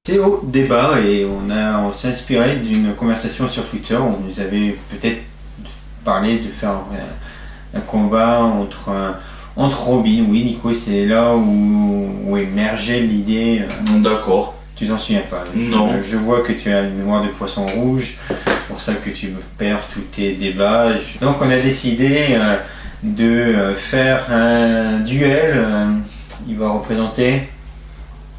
C'est au débat et on s'est inspiré d'une conversation sur Twitter. On nous avait peut-être parlé de faire un combat entre Robin. Oui, Nico, c'est là où émergeait l'idée. D'accord. Tu t'en souviens pas? Non. Je vois que tu as une mémoire de poisson rouge. C'est pour ça que tu perds tous tes débats. Donc on a décidé de faire un duel. Il va représenter...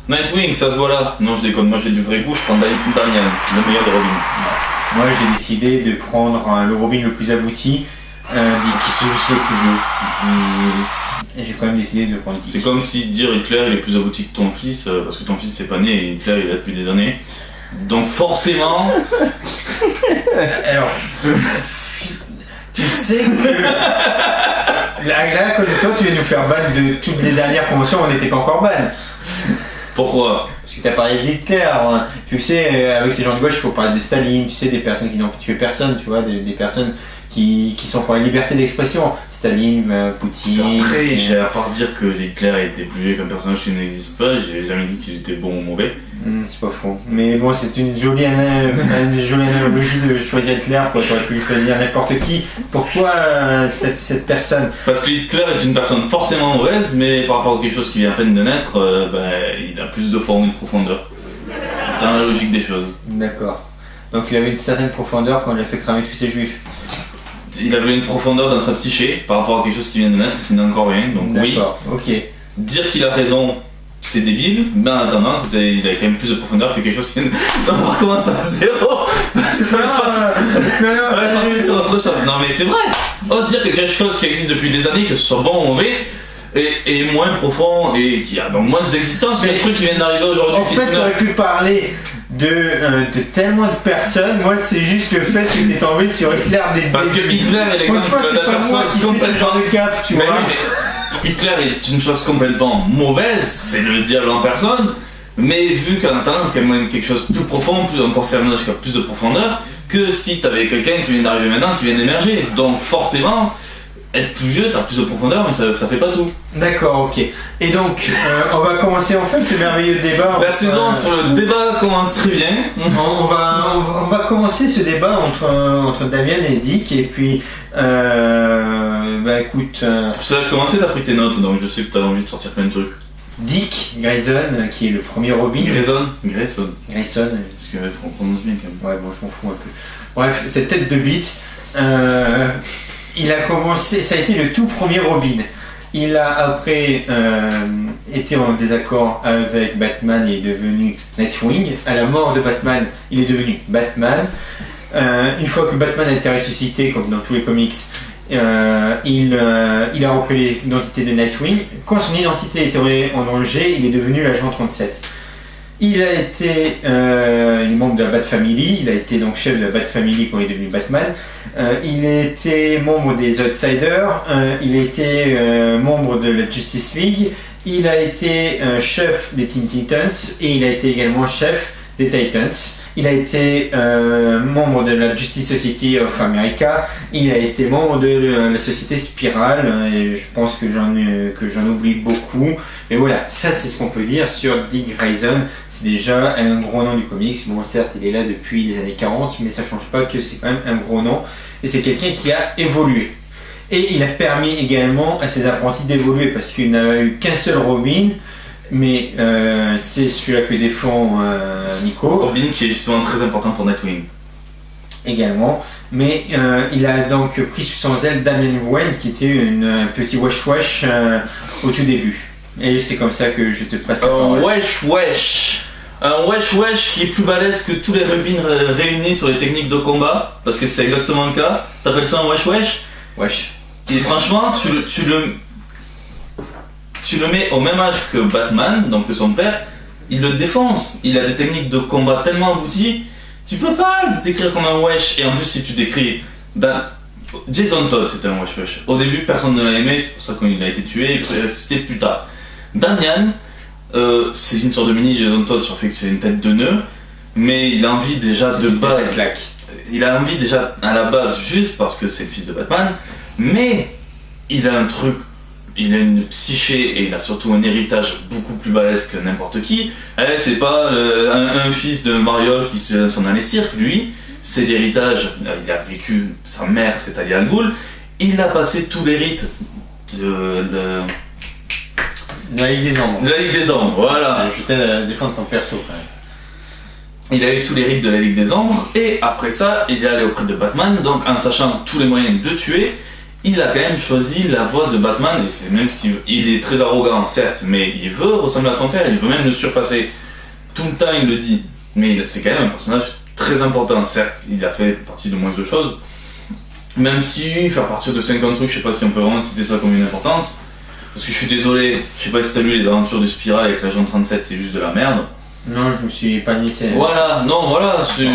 Nightwing, ça se voit là. Non, je déconne, moi j'ai du vrai goût, je prends Daniel, le meilleur de Robin. Moi j'ai décidé de prendre le Robin le plus abouti, Dick. C'est juste le plus vieux. Et j'ai quand même décidé de prendre Dick. C'est comme si dire Hitler il est plus abouti que ton fils, parce que ton fils c'est pas né et Hitler il est là depuis des années. Donc forcément... Alors... Tu sais que... Là, à cause de toi, tu vas nous faire ban de toutes les dernières promotions, on n'était pas encore ban. Pourquoi? Parce que tu as parlé d'Hitler, hein. Tu sais, avec ces gens de gauche, il faut parler de Staline, tu sais, des personnes qui n'ont tué personne, tu vois, des personnes qui sont pour la liberté d'expression. Staline, Poutine... Après, j'ai à part dire que Hitler était plus vieux qu'un personnage qui n'existe pas, j'ai jamais dit qu'il était bon ou mauvais. C'est pas faux. Mais bon, c'est une jolie analogie de choisir Hitler, quoi. Tu aurais pu choisir n'importe qui. Pourquoi cette personne? Parce que Hitler est une personne forcément mauvaise, mais par rapport à quelque chose qui vient à peine de naître, il a plus de forme et de profondeur. Dans la logique des choses. D'accord. Donc il avait une certaine profondeur quand il a fait cramer tous ces juifs. Il avait une profondeur dans sa psyché par rapport à quelque chose qui vient de naître, qui n'a encore rien. Donc d'accord, oui. Ok. Dire qu'il a raison, c'est débile, mais en attendant, il avait quand même plus de profondeur que quelque chose qui... Non, on recommence à zéro. Parce que on va partir sur autre chose. Non mais c'est vrai. Ose dire que quelque chose qui existe depuis des années, que ce soit bon ou mauvais, est moins profond et qui a donc moins d'existence que les trucs qui viennent d'arriver aujourd'hui. En fait, tu aurais pu parler de tellement de personnes. Moi, c'est juste le fait que tu es tombé sur Hitler Parce que Hitler est l'exemple de la personne qui fait ce genre de gaffe, tu vois. Hitler est une chose complètement mauvaise, c'est le diable en personne, mais vu qu'en attendant c'est quand même quelque chose de plus profond, plus un personnage qui a plus de profondeur, que si t'avais quelqu'un qui vient d'arriver maintenant, qui vient d'émerger. Donc forcément, être plus vieux, t'as plus de profondeur, mais ça fait pas tout. D'accord, ok. Et donc, on va commencer en fait ce merveilleux débat. La saison sur le débat commence très bien. On va commencer ce débat entre Damien et Dick, et puis, écoute... Je te laisse commencer, t'as pris tes notes, donc je sais que t'as envie de sortir plein de trucs. Dick Grayson, qui est le premier Robin. Grayson. Parce que on prononce bien quand même. Ouais, bon, je m'en fous un peu. Bref, cette tête de bite, il a commencé, ça a été le tout premier Robin. Il a après été en désaccord avec Batman et est devenu Nightwing. À la mort de Batman, il est devenu Batman. Une fois que Batman a été ressuscité, comme dans tous les comics, il a repris l'identité de Nightwing. Quand son identité était en danger, il est devenu l'agent 37. Il a été membre de la Bat Family, il a été donc chef de la Bat Family quand il est devenu Batman. Il a été membre des Outsiders, il a été membre de la Justice League, il a été chef des Teen Titans et il a été également chef des Titans. Il a été membre de la Justice Society of America, il a été membre de la société Spirale, et je pense que j'en oublie beaucoup. Mais voilà, ça c'est ce qu'on peut dire sur Dick Grayson. C'est déjà un gros nom du comics. Bon, certes, il est là depuis les années 40, mais ça change pas que c'est quand même un gros nom. Et c'est quelqu'un qui a évolué. Et il a permis également à ses apprentis d'évoluer, parce qu'il n'a eu qu'un seul Robin. Mais c'est celui-là que défend Nico. Robin qui est justement très important pour Nightwing. Également. Mais il a donc pris sous son aile Damian Wayne qui était un petit wesh-wesh au tout début. Et c'est comme ça que je te passe la parole. Wesh-wesh. Un wesh-wesh qui est plus balèze que tous les Robins réunis sur les techniques de combat. Parce que c'est exactement le cas. T'appelles ça un wesh-wesh? Wesh. Et franchement, tu le mets au même âge que Batman, donc que son père, il le défonce. Il a des techniques de combat tellement abouties, tu peux pas le décrire comme un wesh. Et en plus, si tu décris... Jason Todd, c'était un wesh. Au début, personne ne l'a aimé, c'est pour ça qu'il a été tué, il est ressuscité plus tard. Damian, c'est une sorte de mini Jason Todd sur le fait que c'est une tête de nœud, mais il a envie déjà de base... Il a envie déjà à la base juste parce que c'est le fils de Batman, mais il a un truc il a une psyché et il a surtout un héritage beaucoup plus balèze que n'importe qui. C'est pas un fils de Mariol qui sont dans les cirques, lui. C'est l'héritage. Il a vécu, sa mère, c'est Talia Al Ghul. Il a passé tous les rites de la Ligue des Ombres. De la Ligue des Ombres, voilà. Je t'aide à défendre ton perso quand même. Il a eu tous les rites de la Ligue des Ombres, et après ça, il est allé auprès de Batman, donc en sachant tous les moyens de tuer, il a quand même choisi la voie de Batman, et c'est même s'il est très arrogant, certes, mais il veut ressembler à son père, il veut même le surpasser. Tout le temps, il le dit, mais c'est quand même un personnage très important, certes, il a fait partie de moins de choses, même si faire partir de 50 trucs, je sais pas si on peut vraiment citer ça comme une importance, parce que je suis désolé, je sais pas si t'as lu les aventures de Spiral avec l'agent 37, c'est juste de la merde. Non, je me suis pas initié. Voilà, non, voilà, si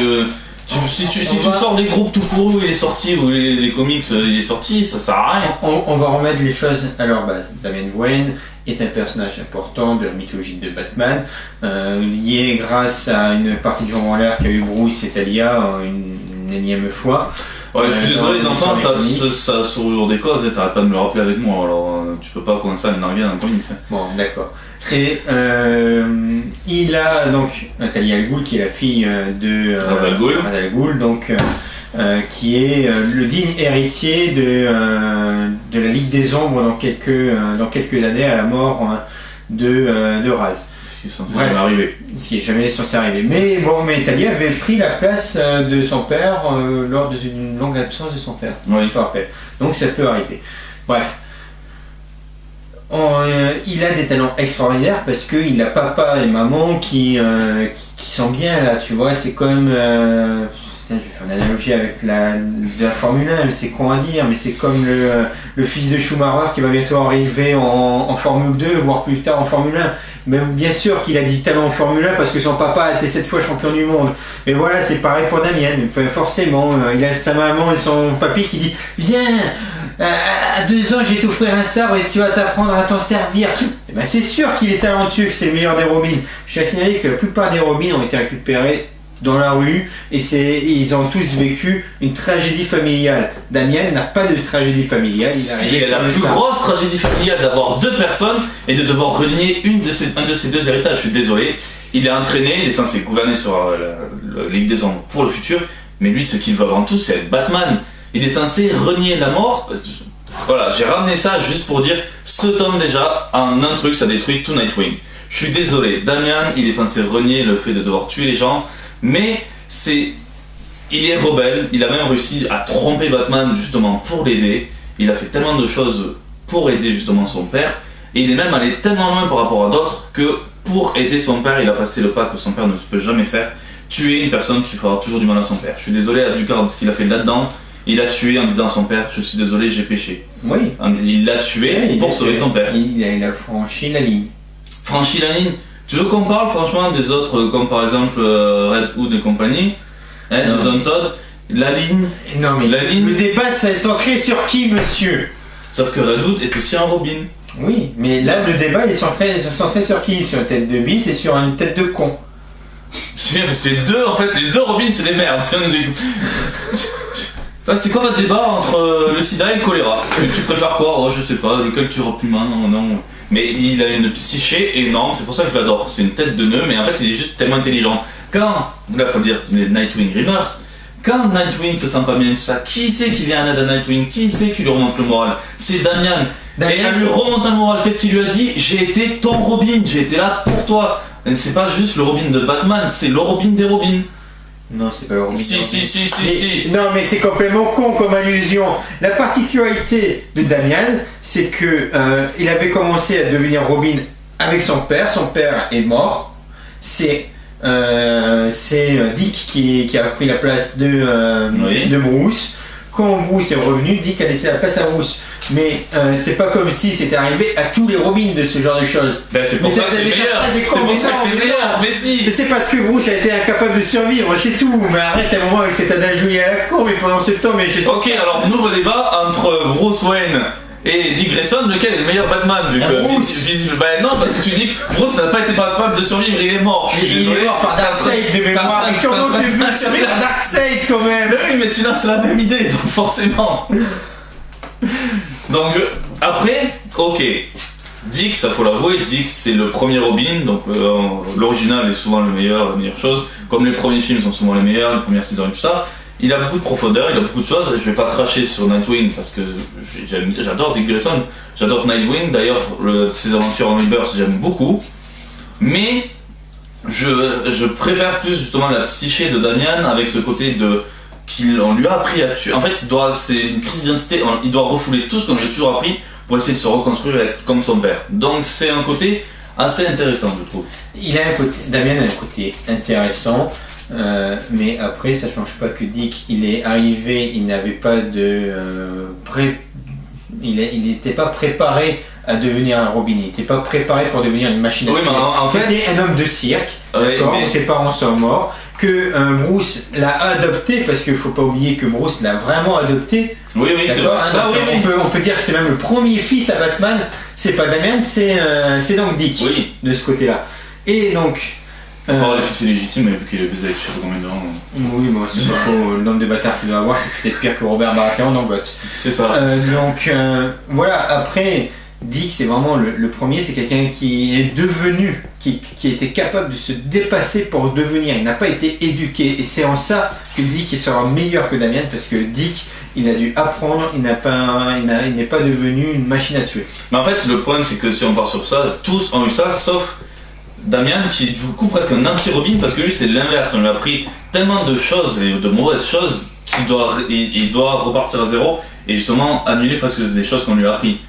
tu sors des groupes tout pourris, il est sorti, ou les comics, il est sorti, ça sert à rien. On va remettre les choses à leur base. Damian Wayne est un personnage important de la mythologie de Batman, lié grâce à une partie de Jean en l'air qu'a eu Bruce et Talia une énième fois. Ouais, je suis désolé les enfants, ça sur le jour des causes, t'arrêtes pas de me le rappeler avec moi, alors tu peux pas commencer à me narguer dans le comics. Bon, d'accord. Et il a donc Talia Al Ghul qui est la fille de Ra's Al Ghul, donc qui est le digne héritier de la Ligue des Ombres dans quelques années à la mort de Ra's. Ce qui est censé jamais arriver. Ce qui est jamais censé arriver. Mais Talia avait pris la place de son père lors d'une longue absence de son père. Oui. Je te rappelle. Donc ça peut arriver. Bref. Il a des talents extraordinaires parce qu'il a papa et maman qui sont bien là, tu vois. C'est comme. Je vais faire une analogie avec la Formule 1, mais c'est con à dire, mais c'est comme le fils de Schumacher qui va bientôt arriver en Formule 2, voire plus tard en Formule 1. Mais bien sûr qu'il a du talent en Formule 1 parce que son papa a été 7 fois champion du monde. Mais voilà, c'est pareil pour Damian. Enfin, forcément, il a sa maman et son papy qui dit « Viens, à 2 ans, je vais t'offrir un sabre et tu vas t'apprendre à t'en servir. » Et ben, c'est sûr qu'il est talentueux, que c'est le meilleur des Robins. Je suis à signaler que la plupart des Robins ont été récupérés dans la rue et ils ont tous vécu une tragédie familiale. Damien n'a pas de tragédie familiale. Il a la plus grosse tragédie familiale d'avoir 2 personnes et de devoir renier un de ces 2 héritages. Je suis désolé. Il est entraîné, il est censé gouverner sur la Ligue des Ombres pour le futur, mais lui, ce qu'il veut avant tout, c'est être Batman. Il est censé renier la mort. Voilà, j'ai ramené ça juste pour dire ce tome déjà, en un truc, ça détruit tout Nightwing. Je suis désolé. Damian, il est censé renier le fait de devoir tuer les gens. Mais il est rebelle, il a même réussi à tromper Batman justement pour l'aider. Il a fait tellement de choses pour aider justement son père. Et il est même allé tellement loin par rapport à d'autres que pour aider son père, il a passé le pas que son père ne peut jamais faire. Tuer une personne qui fera toujours du mal à son père. Je suis désolé à Ducard de ce qu'il a fait là-dedans. Il a tué en disant à son père, je suis désolé, j'ai péché. Oui. Il l'a tué pour sauver son père. Il a franchi la ligne. Franchi la ligne. Tu veux qu'on parle franchement des autres, comme par exemple Red Hood et compagnie, Jason Todd, la ligne. Non mais la ligne. Le débat c'est centré sur qui, monsieur? Sauf que Red Hood est aussi un Robin. Oui, mais là le débat est centré sur qui? Sur une tête de bite et sur une tête de con. C'est bien parce que les deux Robins c'est des merdes. C'est quoi votre débat entre le sida et le choléra? Tu préfères quoi? Oh, je sais pas, lequel tu auras plus main? Non. Mais il a une psyché énorme, c'est pour ça que je l'adore. C'est une tête de nœud, mais en fait il est juste tellement intelligent. Là faut le dire, les Nightwing Reverse, quand Nightwing se sent pas bien et tout ça, qui c'est qui vient en aide à Nightwing? Qui c'est qui lui remonte le moral? C'est Damian. Et elle lui remonte le moral, qu'est-ce qu'il lui a dit? J'ai été ton Robin, j'ai été là pour toi. Et c'est pas juste le Robin de Batman, c'est le Robin des Robins. Non, c'est pas le Robin. Si. Non, mais c'est complètement con comme allusion. La particularité de Damian, c'est que il avait commencé à devenir Robin avec son père. Son père est mort. C'est Dick qui a pris la place de Bruce. Quand Bruce est revenu, Dick a laissé la place à Bruce. Mais c'est pas comme si c'était arrivé à tous les Robins de ce genre de choses. Ben c'est pour ça que c'est meilleur. C'est pour ça que c'est meilleur. Mais si. C'est parce que Bruce a été incapable de survivre, c'est tout. Mais arrête un moment avec cette analogie à la con. Mais pendant ce temps, mais je sais. Ok, alors nouveau débat entre Bruce Wayne et Dick Grayson, lequel est le meilleur Batman vu que Bruce. Ben non, parce que tu dis que Bruce n'a pas été capable de survivre, il est mort. Il est mort par Darkseid de mémoire. Comment tu veux servir à Darkseid quand même? Oui, mais tu lances la même idée, donc forcément. Après, ok. Dick, ça faut l'avouer, Dick c'est le premier Robin, donc l'original est souvent la meilleure chose. Comme les premiers films sont souvent les meilleurs, les premières saisons et tout ça. Il a beaucoup de profondeur, il a beaucoup de choses. Je vais pas cracher sur Nightwing parce que j'adore Dick Grayson, j'adore Nightwing. D'ailleurs, ses aventures en Rebirth, j'aime beaucoup. Mais je préfère plus justement la psyché de Damian avec ce côté de qu'on lui a appris à tuer. En fait, c'est une crise d'identité, il doit refouler tout ce qu'on lui a toujours appris pour essayer de se reconstruire et être comme son père. Donc c'est un côté assez intéressant, je trouve. Damian a un côté intéressant, mais après ça change pas que Dick, il est arrivé, il n'avait pas de il n'était pas préparé à devenir un Robin, il n'était pas préparé pour devenir une machine à tuer. Oui, mais c'était un homme de cirque, d'accord, mais... ses parents sont morts, que Bruce l'a adopté, parce qu'il faut pas oublier que Bruce l'a vraiment adopté. Oui, c'est vrai. Ça, on peut dire que c'est même le premier fils à Batman, c'est pas Damian, c'est donc Dick, oui. De ce côté-là. Et donc... le fils est légitime, mais vu qu'il est baisé avec je sais pas combien de ans. Oui, bon, c'est pas faux, le nombre de bâtards qu'il doit avoir, c'est peut-être pire que Robert Baratheon dans GOT. C'est ça. Voilà, après... Dick, c'est vraiment le premier, c'est quelqu'un qui est devenu, qui a été capable de se dépasser pour devenir. Il n'a pas été éduqué, et c'est en ça que Dick sera meilleur que Damian, parce que Dick, il a dû apprendre, il n'est pas devenu une machine à tuer. Mais en fait, le problème, c'est que si on part sur ça, tous ont eu ça, sauf Damian, qui est du coup presque un anti-Robin, parce que lui, c'est l'inverse. On lui a appris tellement de choses, et de mauvaises choses, qu'il doit repartir à zéro, et justement annuler presque des choses qu'on lui a appris.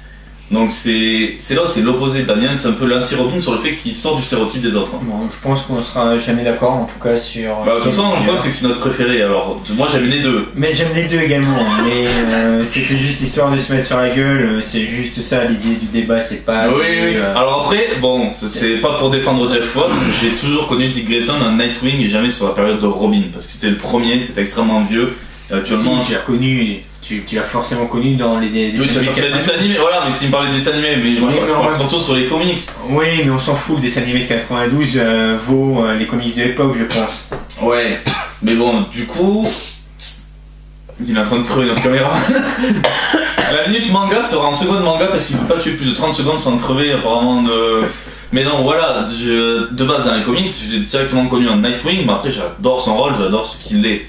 Donc c'est là où c'est l'opposé de Damian, c'est un peu l'anti-Robin sur le fait qu'il sort du stéréotype des autres. Bon, je pense qu'on sera jamais d'accord en tout cas sur... de toute façon, le problème c'est que c'est notre préféré, alors moi j'aime les deux. Mais j'aime les deux également, mais c'était juste histoire de se mettre sur la gueule, c'est juste ça l'idée du débat, c'est pas... Oui. Alors après, bon, c'est pas pour défendre Jeff Watt, j'ai toujours connu Dick Grayson en Nightwing et jamais sur la période de Robin, parce que c'était le premier, c'était extrêmement vieux, et actuellement... Si, tu l'as connu... Tu l'as forcément connu dans les dessins animés. Oui, tu as sorti les dessins animés, voilà, mais s'il me parlait des dessins animés, mais moi je parle surtout sur les comics. Oui, mais on s'en fout, le dessin animé de 92 vaut les comics de l'époque, je pense. Ouais, mais bon, du coup... Il est en train de crever notre caméra. La minute manga sera en seconde manga parce qu'il ne peut pas tuer plus de 30 secondes sans crever apparemment de... Mais non, voilà, de base dans les comics, je l'ai directement connu en Nightwing, mais après j'adore son rôle, j'adore ce qu'il est.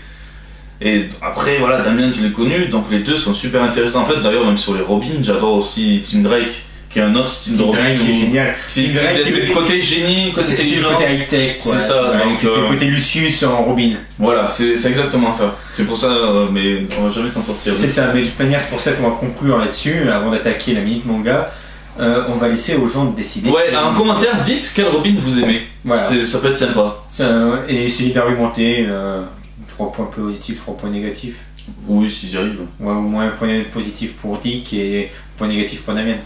Et après, voilà, Damian, je l'ai connu, donc les deux sont super intéressants. En fait, d'ailleurs, même sur les Robins, j'adore aussi Tim Drake, qui est un autre style de Robin. Tim Drake qui est génial. C'est le côté génie, côté intelligent. C'est le côté high-tech, quoi. C'est ça, donc. C'est le côté Lucius en Robin. Voilà, c'est exactement ça. C'est pour ça, mais on va jamais s'en sortir. C'est ça, mais de toute manière, c'est pour ça qu'on va conclure là-dessus, avant d'attaquer la minute manga. On va laisser aux gens de décider. Ouais, en commentaire, dites quel Robin vous aimez. Voilà. Ça peut être sympa. Et essayez d'argumenter. 3 points positifs, 3 points négatifs. Oui, si j'y arrive. Ouais, au moins un point positif pour Dick et un point négatif pour Damian.